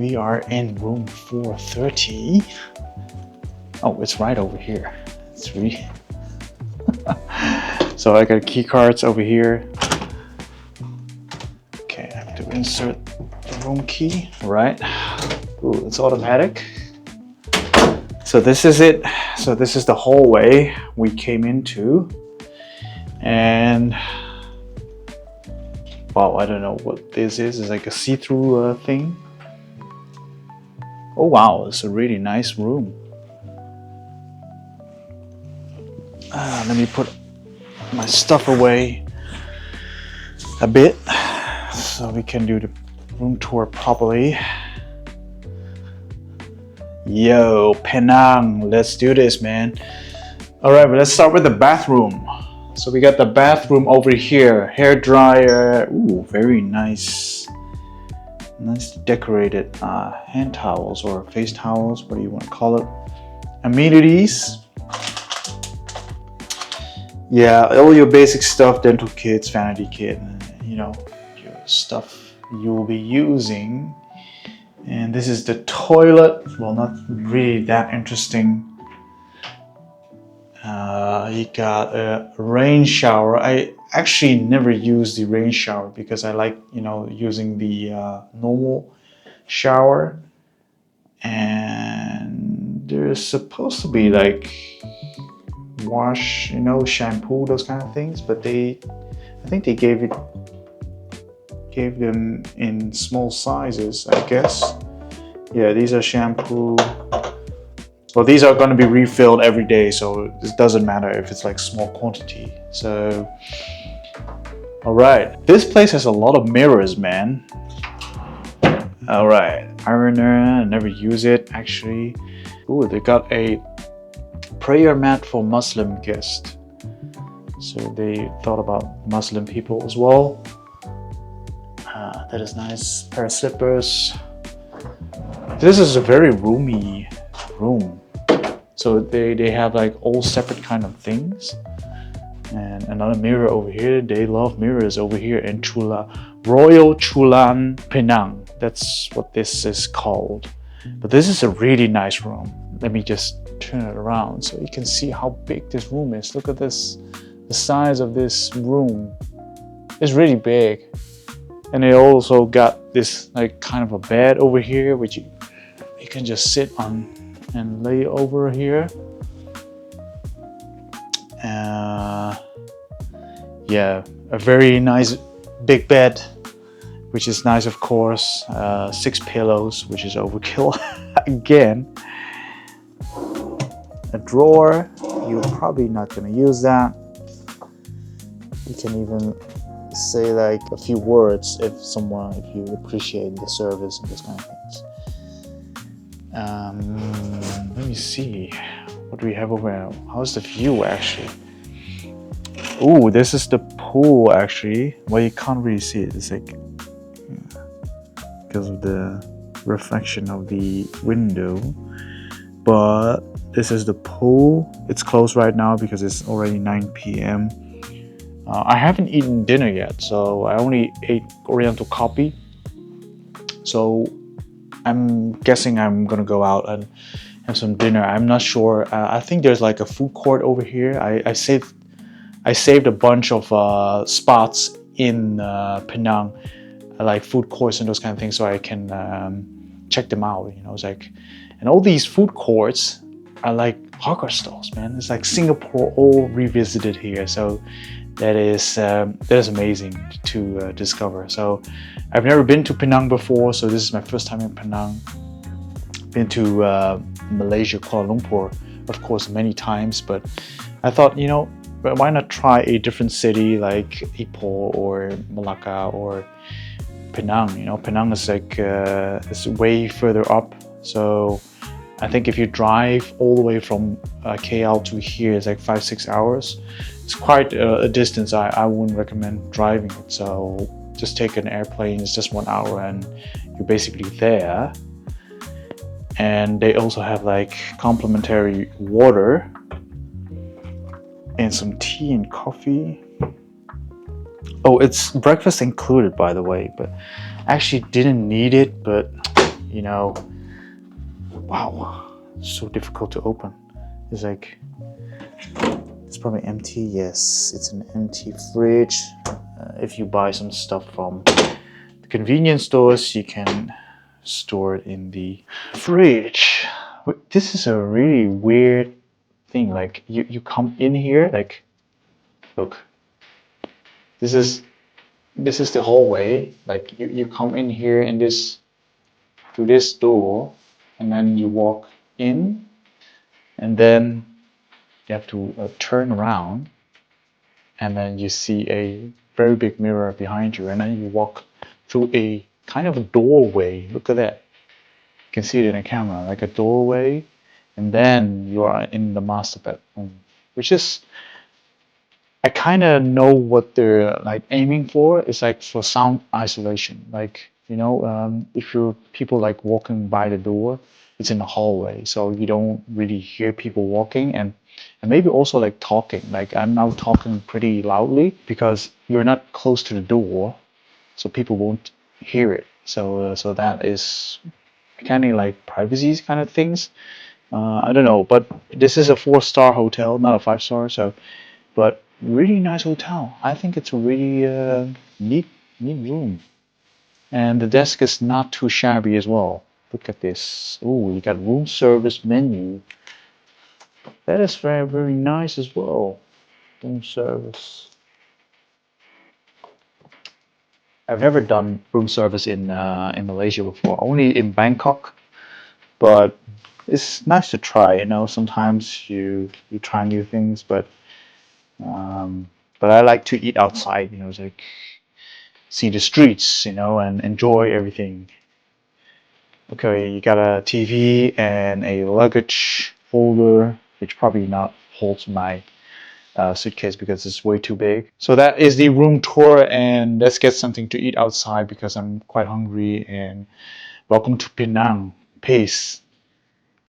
We are in room 430. Oh, it's right over here. It's really... So I got key cards over here. Okay, I have to insert the room key. Right. Ooh, it's automatic. So this is it. So this is the hallway we came into. And wow, I don't know what this is. It's like a see-through thing. Oh wow, it's a really nice room. Let me put my stuff away a bit so we can do the room tour properly. Yo, Penang, let's do this, man. All right, but let's start with the bathroom. So we got the bathroom over here, hair dryer. Ooh, very nice. Nicely decorated hand towels or face towels, what do you want to call it? Amenities. Yeah, all your basic stuff, dental kits, vanity kit, you know, your stuff you will be using. And this is the toilet. Well, not really that interesting. You got a rain shower. I actually never use the rain shower because I like, you know, using the normal shower. And there's supposed to be like wash, you know, shampoo, those kind of things, but I think they gave them in small sizes, I guess. Yeah, these are shampoo. Well, these are going to be refilled every day, so it doesn't matter if it's like small quantity. So, all right, this place has a lot of mirrors, man. All right, ironer, I never use it actually. Ooh, they got a prayer mat for Muslim guests. So they thought about Muslim people as well. That is nice. Pair of slippers. This is a very roomy room. So they have like all separate kind of things. And another mirror over here. They love mirrors over here in Royale Chulan Penang. That's what this is called. But this is a really nice room. Let me just turn it around so you can see how big this room is. Look at this, the size of this room. It's really big. And they also got this like kind of a bed over here, which you can just sit on and lay over here. Yeah, a very nice big bed, which is nice, of course. 6 pillows, which is overkill again. A drawer, you're probably not going to use that. You can even say like a few words if you appreciate the service and those kind of things. Let me see, what do we have over there? How's the view actually? Ooh, this is the pool actually. Well, you can't really see it. It's like because of the reflection of the window. But this is the pool. It's closed right now because it's already 9 p.m. I haven't eaten dinner yet, so I only ate Oriental coffee. So I'm guessing I'm gonna go out and have some dinner. I'm not sure. I think there's like a food court over here. I saved a bunch of spots in Penang, like food courts and those kind of things, so I can check them out. You know, it's like, and all these food courts are like hawker stalls, man. It's like Singapore all revisited here. So that is amazing to discover. So I've never been to Penang before, so this is my first time in Penang. Been to Malaysia, Kuala Lumpur, of course, many times, but I thought, you know, why not try a different city like Ipoh or Malacca or Penang? You know, Penang is like it's way further up, so I think if you drive all the way from KL to here, it's like 5-6 hours. It's quite a distance. I wouldn't recommend driving it. So just take an airplane. It's just 1 hour and you're basically there. And they also have like complimentary water and some tea and coffee. Oh, it's breakfast included, by the way, but I actually didn't need it, but you know, wow, so difficult to open. It's like, it's probably empty. Yes, it's an empty fridge. If you buy some stuff from the convenience stores, you can store it in the fridge. This is a really weird thing. Like you come in here, like, look, this is the hallway. Like you come in here in this through this door, and then you walk in, and then you have to turn around, and then you see a very big mirror behind you, and then you walk through a kind of a doorway. Look at that. You can see it in the camera, like a doorway, and then you are in the master bedroom, which is, I kind of know what they're like aiming for. It's like for sound isolation. Like, if you're people like walking by the door, it's in the hallway, so you don't really hear people walking, and maybe also like talking. Like I'm now talking pretty loudly because you're not close to the door, so people won't hear it. So that is kind of like privacy kind of things. I don't know, but this is a 4-star hotel, not a 5-star. So, but really nice hotel. I think it's a really neat room, and the desk is not too shabby as well. Look at this. Oh, you got room service menu. That is very very nice as well. Room service. I've never done room service in Malaysia before. Only in Bangkok, but it's nice to try. Sometimes you try new things, but I like to eat outside. It's like see the streets, and enjoy everything. Okay, you got a TV and a luggage holder, which probably not holds my suitcase because it's way too big. So that is the room tour, and let's get something to eat outside because I'm quite hungry. And welcome to Penang. Peace.